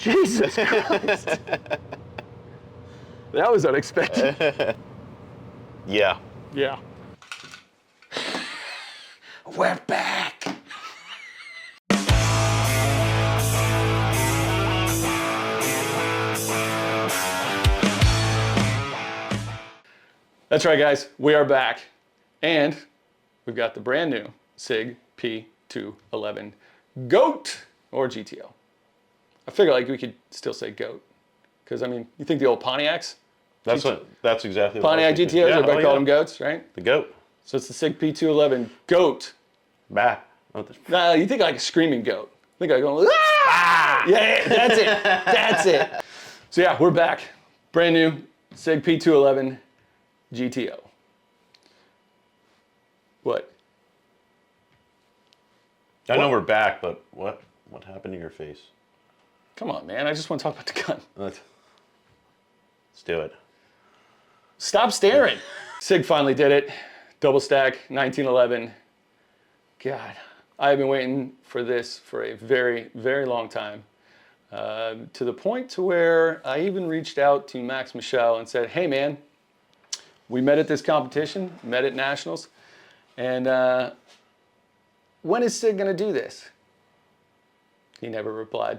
Jesus Christ. That was unexpected. Yeah. Yeah. We're back. That's right, guys. We are back. And we've got the brand new Sig P211 GOAT or GTO. I figure like we could still say GOAT. Because, I mean, you think the old Pontiacs? That's exactly what Pontiac GTOs, everybody called them GOATs, right? The GOAT. So it's the Sig P211 GOAT. Bah. Nah, you think like a screaming goat. Think like going, ah! Yeah, that's it. That's it. So yeah, we're back. Brand new Sig P211 GTO. What? I know we're back, but what happened to your face? Come on, man. I just want to talk about the gun. Let's do it. Stop staring. Sig finally did it. Double stack 1911. God, I've been waiting for this for a very, very long time. To the point to where I even reached out to Max Michel and said, hey man, we met at this competition, met at Nationals, and when is Sig gonna do this? He never replied.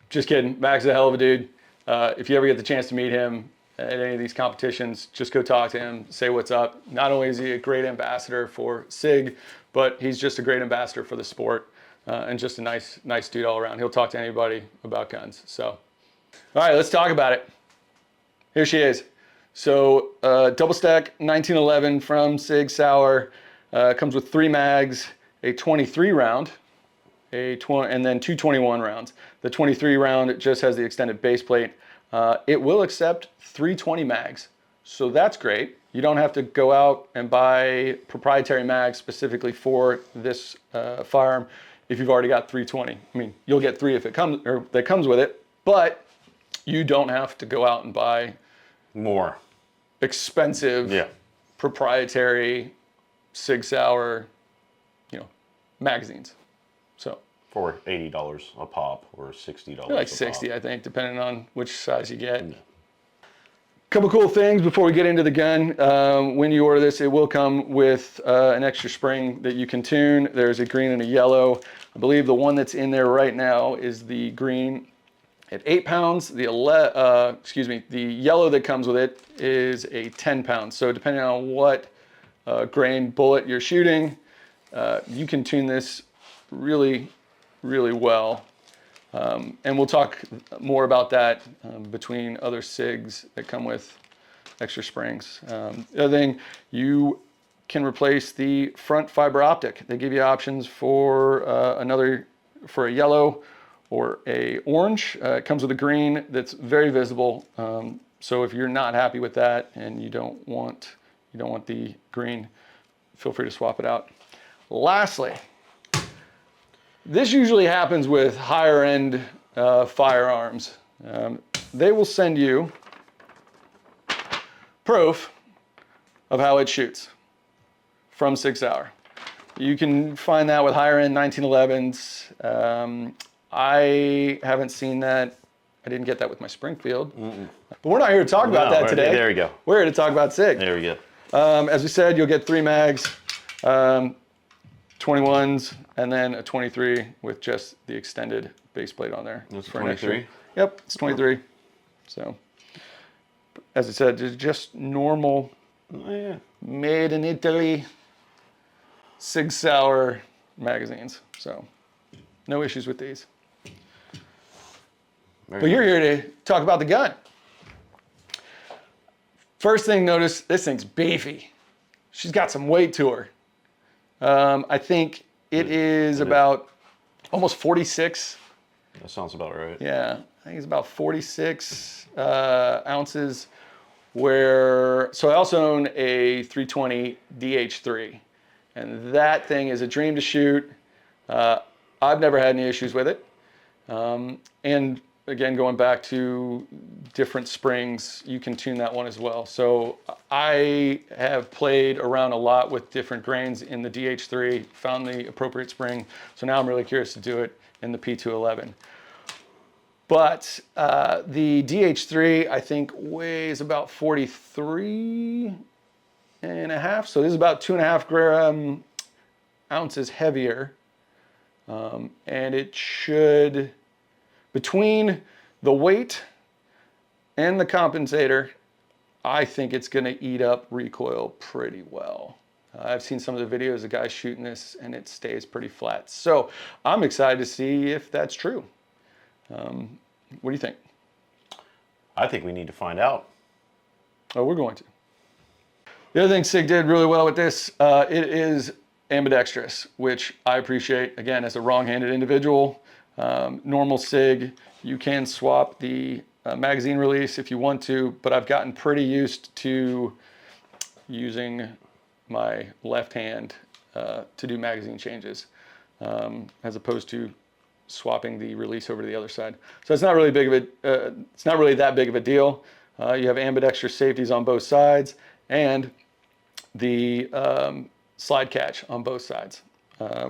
Just kidding, Max is a hell of a dude. If you ever get the chance to meet him at any of these competitions, just go talk to him, say what's up. Not only is he a great ambassador for Sig, but he's just a great ambassador for the sport and just a nice dude all around. He'll talk to anybody about guns. So, all right, let's talk about it. Here she is. So, double stack 1911 from Sig Sauer. Comes with 3 mags, a 23 round, and then 2 21 rounds. The 23 round just has the extended base plate. It will accept 320 mags, so that's great. You don't have to go out and buy proprietary mags specifically for this firearm if you've already got 320. I mean, you'll get 3 if it comes, or that comes with it, but you don't have to go out and buy more expensive proprietary Sig Sauer, magazines. So for $80 a pop or $60 like a 60, pop. I think, depending on which size you get. Yeah. Couple cool things before we get into the gun. When you order this, it will come with an extra spring that you can tune. There's a green and a yellow. I believe the one that's in there right now is the green at 8 pounds. The yellow that comes with it is a 10 pounds. So depending on what grain bullet you're shooting, you can tune this really, really well. And we'll talk more about that between other SIGs that come with extra springs. The other thing, you can replace the front fiber optic. They give you options for for a yellow or a orange. It comes with a green that's very visible. So if you're not happy with that and you don't want the green, feel free to swap it out. Lastly, this usually happens with higher end firearms. They will send you proof of how it shoots from Sig Sauer. You can find that with higher end 1911s. I haven't seen that. I didn't get that with my Springfield. But we're not here to talk about that today. There we go. We're here to talk about Sig. There we go. As we said, you'll get 3 mags. 21s, and then a 23 with just the extended base plate on there. That's 23? Yep, it's 23. So, as I said, just normal, made in Italy, Sig Sauer magazines. So, no issues with these. But you're here to talk about the gun. First thing, notice this thing's beefy. She's got some weight to her. I think it is about almost 46. That sounds about right. Yeah, I think it's about 46 ounces. So I also own a 320 DH3, and that thing is a dream to shoot. I've never had any issues with it. And again, going back to different springs, you can tune that one as well. So I have played around a lot with different grains in the DH3, found the appropriate spring. So now I'm really curious to do it in the P211. But the DH3, I think, weighs about 43 and a half. So this is about 2.5 ounces heavier. And it should, between the weight and the compensator, I think it's going to eat up recoil pretty well. I've seen some of the videos of guys shooting this and it stays pretty flat. So I'm excited to see if that's true. What do you think? I think we need to find out. Oh, we're going to. The other thing Sig did really well with this, it is ambidextrous, which I appreciate. Again, as a wrong-handed individual, normal Sig, you can swap the magazine release if you want to, but I've gotten pretty used to using my left hand to do magazine changes, as opposed to swapping the release over to the other side. So it's not really it's not really that big of a deal. You have ambidextrous safeties on both sides and the slide catch on both sides,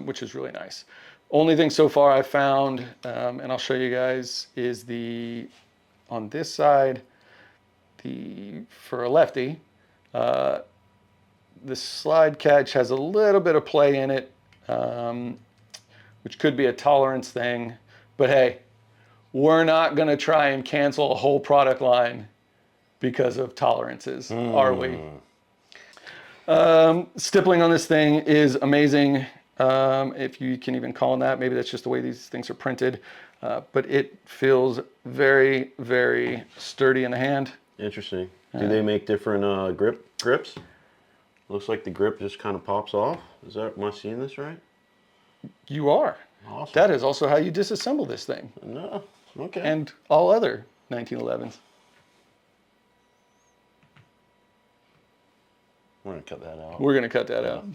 which is really nice. Only thing so far I found, and I'll show you guys, is on this side, for a lefty, the slide catch has a little bit of play in it, which could be a tolerance thing. But hey, we're not going to try and cancel a whole product line because of tolerances, are we? Stippling on this thing is amazing, if you can even call them that. Maybe that's just the way these things are printed. But it feels very, very sturdy in the hand. Interesting. Do they make different grips? Looks like the grip just kind of pops off. Am I seeing this right? You are. Awesome. That is also how you disassemble this thing. No. Okay. And all other 1911s. We're going to cut that out. We're going to cut that out.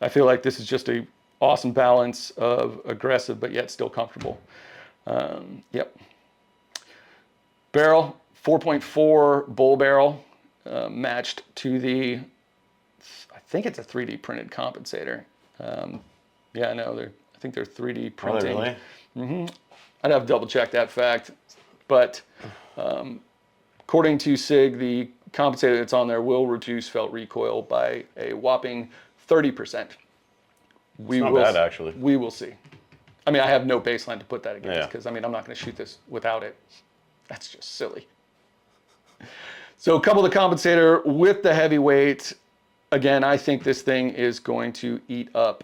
I feel like this is just a awesome balance of aggressive but yet still comfortable. Yep. Barrel, 4.4 bull barrel, matched to the, I think it's a 3D printed compensator. Yeah, I know, I think they're 3D printing. Are they really? I'd have to double check that fact, but according to Sig, the compensator that's on there will reduce felt recoil by a whopping 30%. It's not bad, actually. We will see. I mean, I have no baseline to put that against, Yeah. because I mean, I'm not going to shoot this without it. That's just silly. So couple the compensator with the heavyweight. Again, I think this thing is going to eat up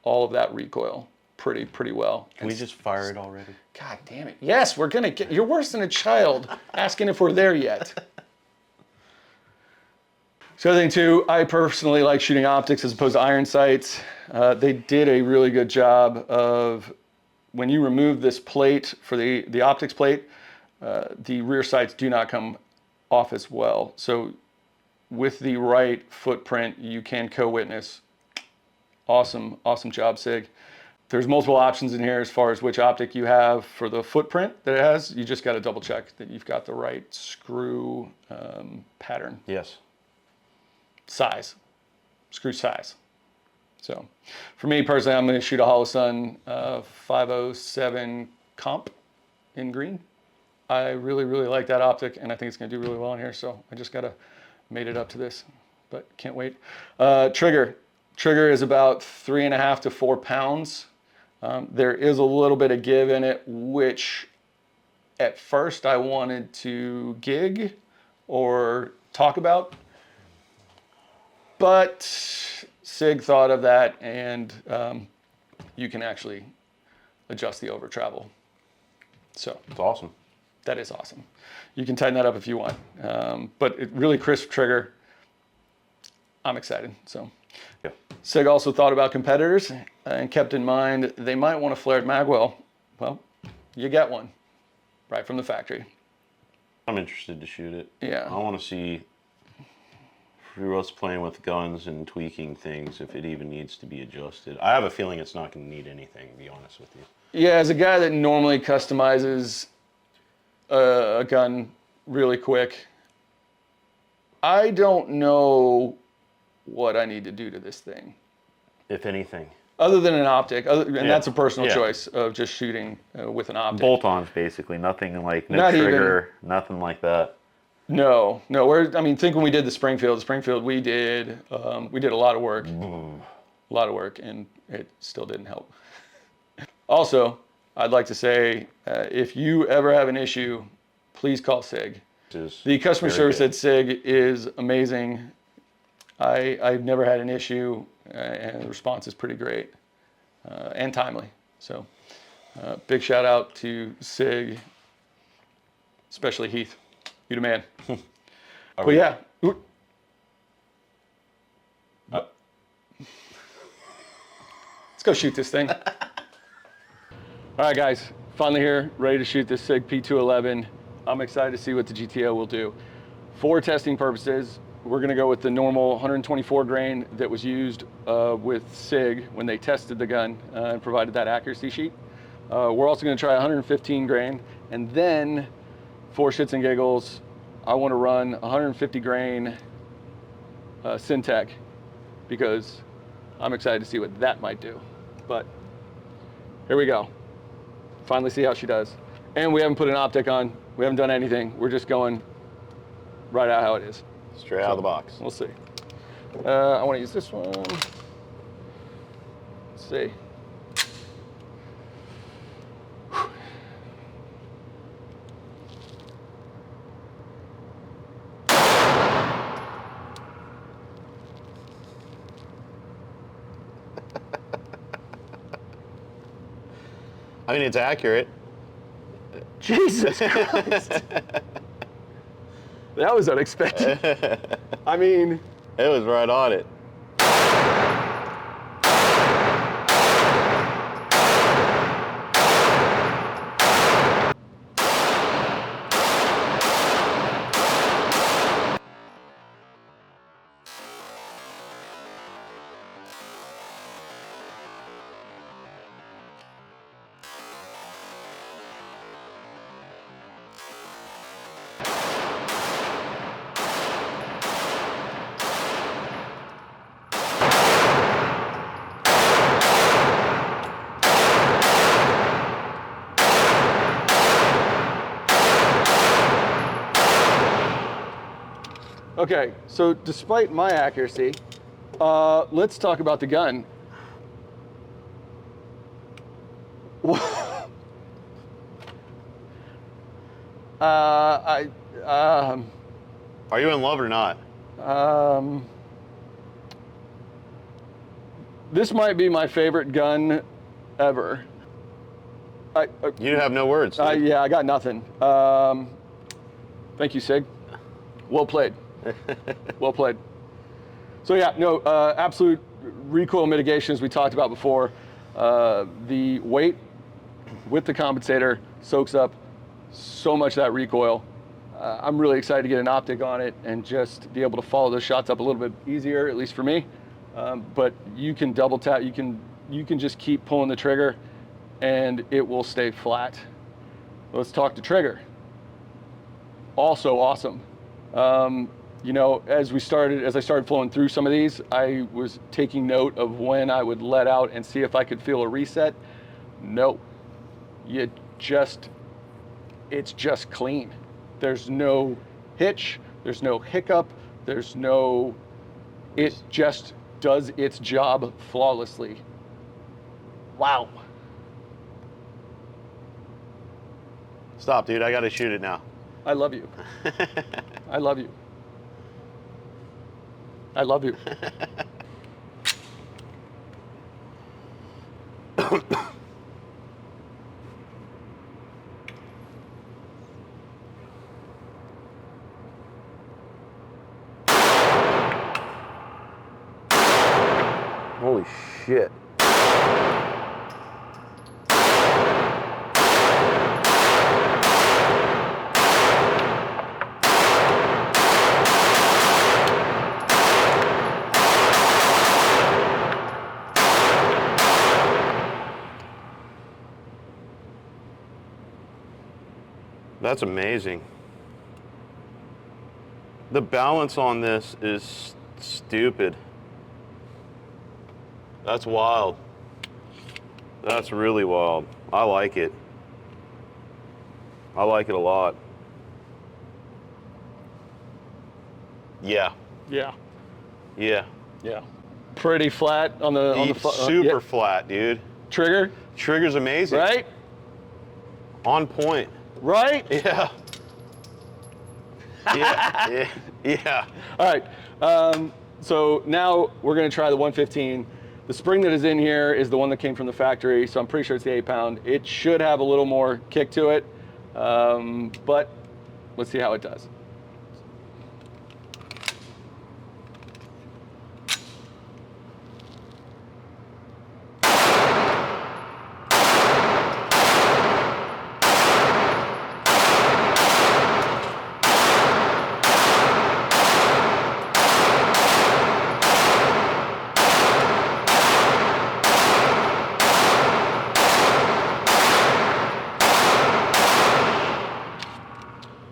all of that recoil pretty well. Can we just fire it already? God damn it. Yes, we're going to get, you're worse than a child asking if we're there yet. So the other thing too, I personally like shooting optics as opposed to iron sights. They did a really good job of, when you remove this plate for the optics plate, the rear sights do not come off as well. So with the right footprint, you can co-witness. Awesome job, Sig. There's multiple options in here as far as which optic you have for the footprint that it has. You just got to double check that you've got the right screw pattern. Yes. Size, screw size. So for me personally, I'm going to shoot a Holosun 507 comp in green. I really like that optic, and I think it's going to do really well in here. So I just got to made it up to this, but can't wait. Trigger is about 3.5 to 4 pounds. There is a little bit of give in it, which at first I wanted to gig or talk about, but Sig thought of that, and you can actually adjust the over travel. So It's awesome. that is awesome. You can tighten that up if you want, but it really crisp trigger. I'm excited. So. Yeah. Sig also thought about competitors and kept in mind they might want a flared magwell. Well, you get one right from the factory. I'm interested to shoot it. Yeah. I want to see, for us playing with guns and tweaking things, if it even needs to be adjusted. I have a feeling it's not going to need anything, to be honest with you. Yeah, as a guy that normally customizes a gun really quick, I don't know what I need to do to this thing. If anything. Other than an optic, and Yeah. that's a personal Yeah. choice of just shooting with an optic. Bolt-ons, basically. Nothing like, no Not trigger, nothing like that. No. I mean, think when we did the Springfield, we did a lot of work. A lot of work, and it still didn't help. Also, I'd like to say, if you ever have an issue, please call Sig. The customer service at Sig is amazing. I've never had an issue, and the response is pretty great and timely. So, big shout out to Sig, especially Heath. You the man. But yeah. Let's go shoot this thing. All right, guys, finally here, ready to shoot this Sig P211. I'm excited to see what the GTO will do. For testing purposes, we're gonna go with the normal 124 grain that was used with Sig when they tested the gun and provided that accuracy sheet. We're also gonna try 115 grain, and then for shits and giggles, I wanna run 150 grain Syntec because I'm excited to see what that might do. But here we go. Finally see how she does. And we haven't put an optic on. We haven't done anything. We're just going right out how it is. Straight out of the box. We'll see. I want to use this one. Let's see. I mean, it's accurate. Jesus Christ. That was unexpected. I mean, it was right on it. okay, so despite my accuracy, let's talk about the gun. Are you in love or not? This might be my favorite gun ever. You have no words. Yeah, I got nothing. Thank you, Sig. Well played. Well played. So yeah, no, absolute recoil mitigation as we talked about before. The weight with the compensator soaks up so much of that recoil. I'm really excited to get an optic on it and just be able to follow those shots up a little bit easier, at least for me. But you can double tap, you can just keep pulling the trigger and it will stay flat. Let's talk to trigger. Also awesome. You know, as I started flowing through some of these, I was taking note of when I would let out and see if I could feel a reset. No, it's just clean. There's no hitch, there's no hiccup, it just does its job flawlessly. Wow. Stop, dude, I gotta shoot it now. I love you. I love you. I love you. Holy shit. That's amazing. The balance on this is stupid. That's wild. That's really wild. I like it. I like it a lot. Yeah. Yeah. Yeah. Yeah. Pretty flat on the super yeah. flat, dude. Trigger. Trigger's amazing. Right? On point. Right? Yeah. Yeah. Yeah. All right. So now we're going to try the 115. The spring that is in here is the one that came from the factory, so I'm pretty sure it's the 8-pound. It should have a little more kick to it, but let's see how it does.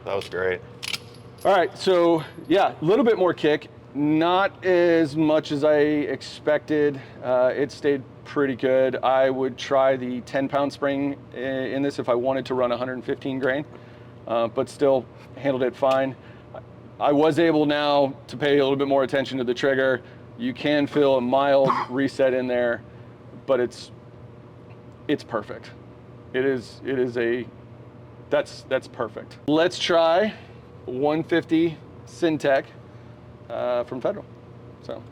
That was great. All right, so yeah, a little bit more kick, not as much as I expected. It stayed pretty good. I would try the 10-pound spring in this if I wanted to run 115 grain, but still handled it fine. I was able now to pay a little bit more attention to the trigger. You can feel a mild reset in there, but it's perfect. That's perfect. Let's try 150 Syntec from Federal. So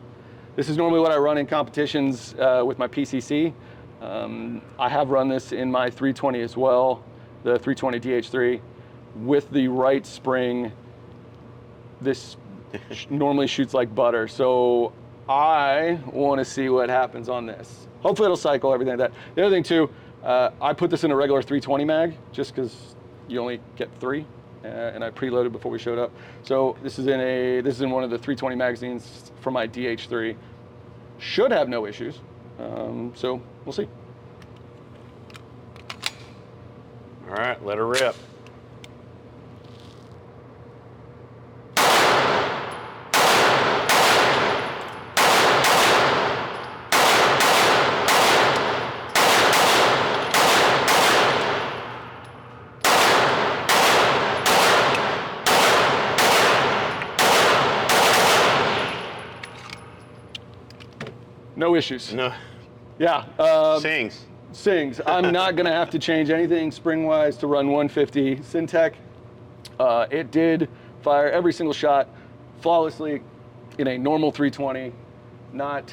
this is normally what I run in competitions with my PCC. I have run this in my 320 as well, the 320 DH3. With the right spring, this normally shoots like butter. So I want to see what happens on this. Hopefully it'll cycle, everything like that. The other thing too, I put this in a regular 320 mag just because you only get 3, and I preloaded before we showed up. So this is in one of the 320 magazines for my DH3. Should have no issues. So we'll see. All right, let her rip. No issues. No. Yeah. Sings. I'm not gonna have to change anything spring-wise to run 150 Syntec. It did fire every single shot flawlessly in a normal 320, not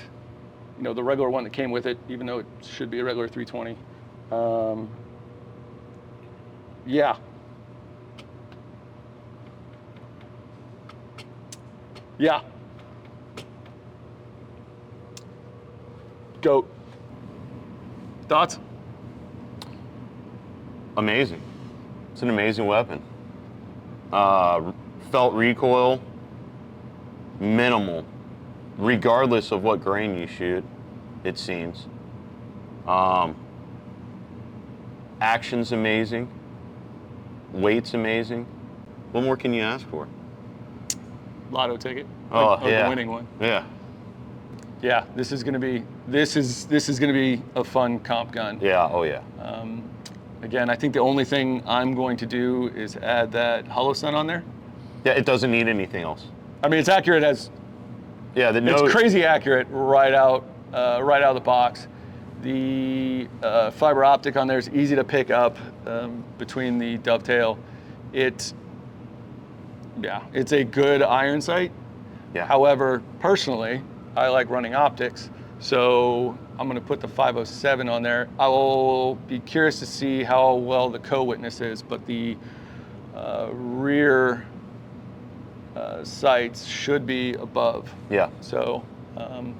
the regular one that came with it, even though it should be a regular 320. Yeah. Yeah. Goat. Thoughts? Amazing. It's an amazing weapon. Felt recoil minimal, regardless of what grain you shoot, it seems. Action's amazing. Weight's amazing. What more can you ask for? Lotto ticket. Oh, the winning one. Yeah. Yeah, this is gonna be a fun comp gun. Yeah. Oh yeah. Again, I think the only thing I'm going to do is add that hollow sun on there. Yeah. It doesn't need anything else. I mean, it's accurate as. Yeah. It's crazy accurate right out of the box. The fiber optic on there is easy to pick up between the dovetail. It's a good iron sight. Yeah. However, personally, I like running optics, so I'm going to put the 507 on there. I will be curious to see how well the co-witness is, but the rear sights should be above. Yeah. So I'll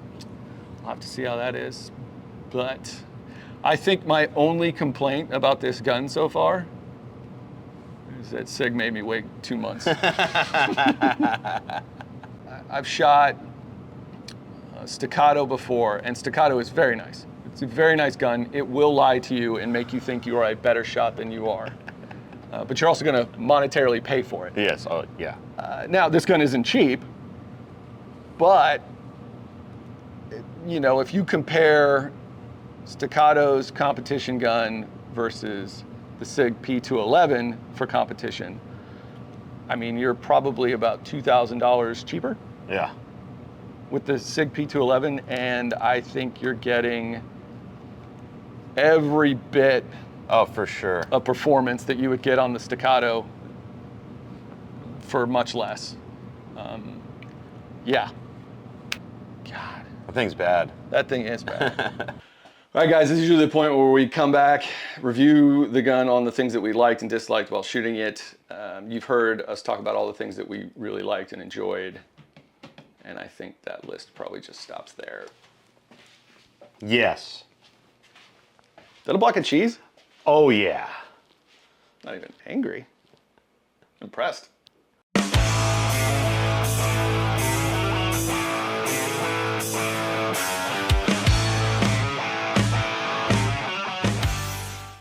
have to see how that is. But I think my only complaint about this gun so far is that Sig made me wait 2 months. I've shot Staccato before, and Staccato is very nice. It's a very nice gun. It will lie to you and make you think you are a better shot than you are. But you're also going to monetarily pay for it. Yes. Oh yeah. Now, this gun isn't cheap, but if you compare Staccato's competition gun versus the Sig P211 for competition, I mean, you're probably about $2,000 cheaper Yeah. with the Sig P211, and I think you're getting every bit Oh, for sure. of performance that you would get on the Staccato for much less. Yeah. God, That thing's bad. that thing is bad. All right, guys, this is usually the point where we come back, review the gun on the things that we liked and disliked while shooting it. You've heard us talk about all the things that we really liked and enjoyed, and I think that list probably just stops there. Yes. Is that a block of cheese? Oh, yeah. Not even angry. Impressed.